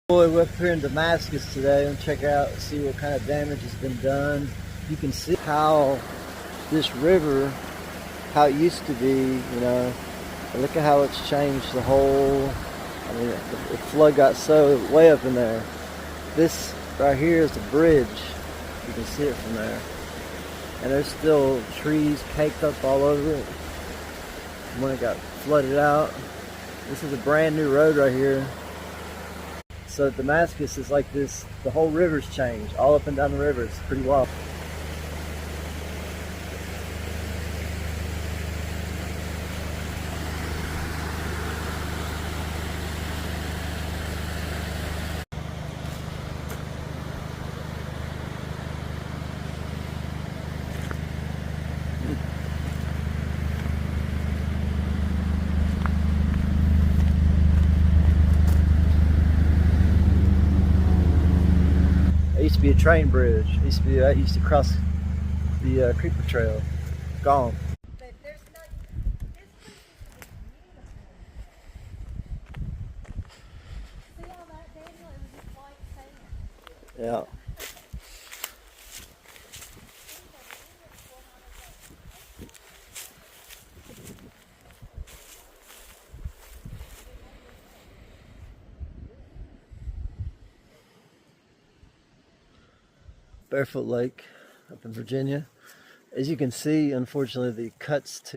Boy, we're up here in Damascus today and check out, see what kind of damage has been done. You can see how this river, how it used to be, and look at how it's changed the whole. I mean, the flood got so way up in there. This right here is the bridge. You can see it from there. And there's still trees caked up all over it when it got flooded out. This is a brand new road right here. So Damascus is like this, the whole river's changed, all up and down the river. It's pretty wild. It used to be a train bridge. I used to cross the Creeper Trail. Gone. But there's not, this place is beautiful. See all that, Daniel? It was just white sand. Yeah. Barefoot Lake up in Virginia. As you can see, unfortunately, the cuts to